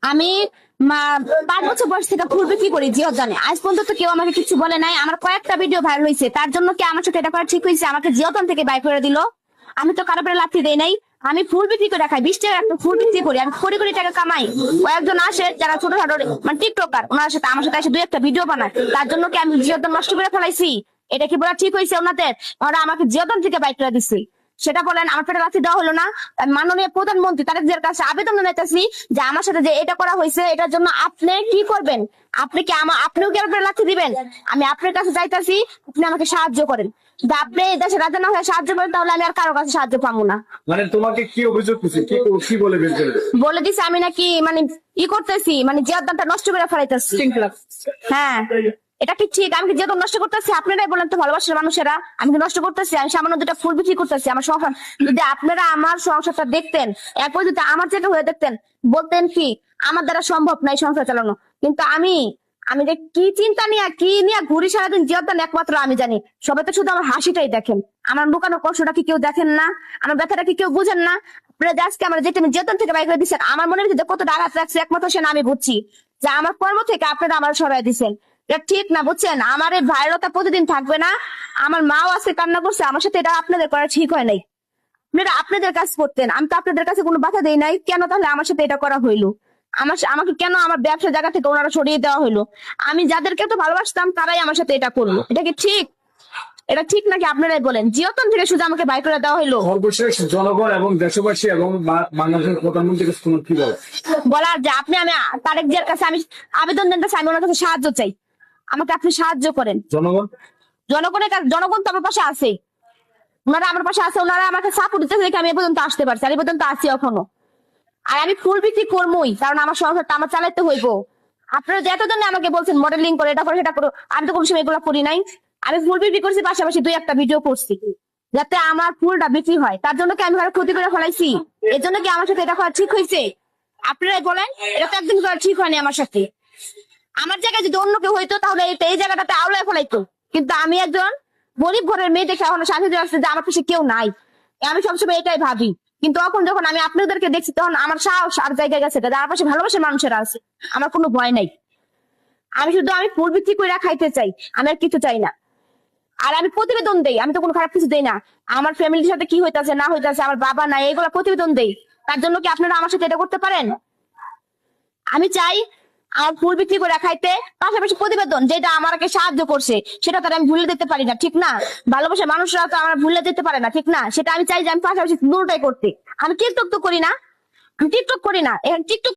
আমি 5 বছর বয়স থেকে ফুল বিক্রি করি, জিও জানে। আজ পর্যন্ত কেউ আমাকে কিছু বলে নাই। আমার কয়েকটা ভিডিও ভাইরাল হয়েছে, তার জন্য কি আমার সাথে এটা করা ঠিক হয়েছে? আমাকে জিওতন থেকে বাই করে দিল। আমি তো কারো পেরে লাথি দেই নাই। আমি ফুল বিক্রি করে খাই, 20 টাকা একটা ফুল বিক্রি করি। আমি কোটি কোটি টাকা কামাই। কয়েকজন আসে যারা ছোটখাটো মানে টিকটকার, ওনার সাথে আমার সাথে এসে 2 একটা ভিডিও বানায়। তার জন্য কি আমি জিওতন নষ্ট করে ফেলাইছি? এটা কি বলা ঠিক হয়েছে ওনাদের? ওরা আমাকে জিওতন থেকে বাই করে দিচ্ছে। সেটা বলেন, আমার পেটে লাথি দেওয়া হলো না? আমি মাননীয় প্রধানমন্ত্রী তারেক জিয়ার কাছে আবেদন জানাইতেছি যে আমার সাথে যে এটা করা হয়েছে, এটার জন্য আপনি কি করবেন? আপনি কি আপনিও কি আমার পেটে লাথি দিবেন? আমি আপনার কাছে যাইতাছি, আপনি আমাকে সাহায্য করেন। যদি আপনি এই দেশে রাজা না হয়ে সাহায্য করেন, তাহলে আমি আর কারো কাছে সাহায্য পাবো না। মানে তোমাকে কি অভিযোগ করছে, কি বলে বের করে দিছে? বলে দিছে আমি নাকি মানে করতেছি, মানে জিয়াদানটা নষ্ট করে ফেলাইতেছি। হ্যাঁ, এটা কি ঠিক? আমি কি যেহেতু নষ্ট করতেছি? আপনারাই বলেন তো, ভালোবাসার মানুষেরা, আমি কি নষ্ট করতেছি? আমি সামান্য 2টা ফুল বিক্রি করতেছি আমার সংসার। যদি আপনারা আমার সংসারটা দেখতেন, একবার যদি আমার জায়গা হয়ে দেখতেন, বলতেন কি আমার দ্বারা সম্ভব নাই সংসার চালানো। কিন্তু আমি যে কি চিন্তা নিয়ে কি নিয়ে ঘুরি সারাদিন, জিয়াদান একমাত্র আমি জানি। সবাই তো শুধু আমার হাসিটাই দেখেন, আমার লুকানো কষ্টটা কি কেউ দেখেন না? আমার ব্যথাটা কি কেউ বুঝেন না? আপনারা আজকে আমার যেটা আমি জিয়াদান থেকে বাইক করে দিচ্ছেন, আমার মনে হচ্ছে কত আঘাত রাখছে, একমাত্র সে আমি বুঝছি যে আমার কর্ম থেকে আপনারা আমার সরাই দিচ্ছেন। এটা ঠিক না, বুঝছেন? আমার এই ভাইরালতা প্রতিদিন থাকবে না। আমার মাও আজকে কান্না করছে, আমার সাথে এটা আপনাদের করা ঠিক হয় নাই। আপনারা আপনাদের কাজ করতেন, আমি তো আপনাদের কাছে কোনো বাধা দেই নাই। কেন তাহলে আমার সাথে এটা করা হইলো? আমাকে কেন আমার ব্যবসার জায়গা থেকে ওনারা সরিয়ে দেওয়া হইলো? আমি যাদেরকে তো ভালোবাসতাম তারাই আমার সাথে এটা করলো। এটা কি ঠিক? এটা ঠিক নাকি আপনারাই বলেন? জিওতন থেকে শুধু আমাকে বাই করে দেওয়া হইলো। সর্বশেষ জনগণ এবং দেশবাসী এবং বাংলাদেশের প্রধানমন্ত্রীর কাছে তোমার কি বলো? বলার যে আমি তারেক জিয়ার কাছে আমি আবেদন জানাচ্ছি, আমি ওনার কাছে সাহায্য চাই। আমাকে আপনি সাহায্য করেন। জনগণের কাছে, জনগণ তো আমার পাশে আছে, ওনারা আমার পাশে আছে, ওনারা আমাকে সাপোর্ট দিতেছে দেখে আমি এ পর্যন্ত আসতে পারছি, আর এ পর্যন্ত আছি এখনো। আর আমি ফুল বিক্রি করবোই, কারণ আমার সংসারটা আমার চালাইতে হইব। আপনারা যে এতদিন আমাকে বলছেন মডেলিং করে, এটা করে সেটা করো, আমি তো কোনো সময় এগুলো করি নাই। আমি ফুল বিক্রি করছি, পাশাপাশি 2 একটা ভিডিও করছি যাতে আমার ফুলটা বিক্রি হয়। তার জন্য কি আমি ঘরে ক্ষতি করে ফেলাইছি? এর জন্য কি আমার সাথে এটা করা ঠিক হয়েছে? আপনারাই বলেন। এটা তো একদিন করা ঠিক হয়নি আমার সাথে। আমার জায়গায় যদি অন্য কেউ হইতো, তাহলে এই জায়গাটাতে আওলায় ফেলাইতো। কিন্তু আমি একজন গরিব ঘরের মেয়ে দেখে এখনো শান্তি আসছে যে আমার পাশে কেউ নাই। আমি সবসময় এটাই ভাবি। কিন্তু যখন আমি আপনাদেরকে দেখছি, তখন আমার সাহস আর জায়গায় গেছে, যার পাশে ভালোবাসার মানুষেরা আছে, আমার কোনো ভয় নাই। আমি ফুল বিক্রি করে খাইতে চাই, আমি আর কিছু চাই না। আর আমি প্রতিবেদন দেই, আমি তো কোনো খারাপ কিছু দেই না। আমার ফ্যামিলির সাথে কি হইতাছে না হইতাছে, আমার বাবা নাই, এগুলো প্রতিবেদন দেই। তার জন্য কি আপনারা আমার সাথে এটা করতে পারেন? আমি চাই আমার ফুল বিক্রি করে খাইতে, পাশাপাশি প্রতিবেদন যেটা আমাকে সাহায্য করছে সেটা তো আমি ভুলে দিতে পারি না, ঠিক না? ভালোবাসা মানুষরা তো আমার ভুলে দিতে পারে না, ঠিক না? সেটা আমি চাই যে আমি পাশাপাশি দুটোটাই করতে। আমি টিকটক তো করি না, আমি টিকটক করি না। এখন টিকটক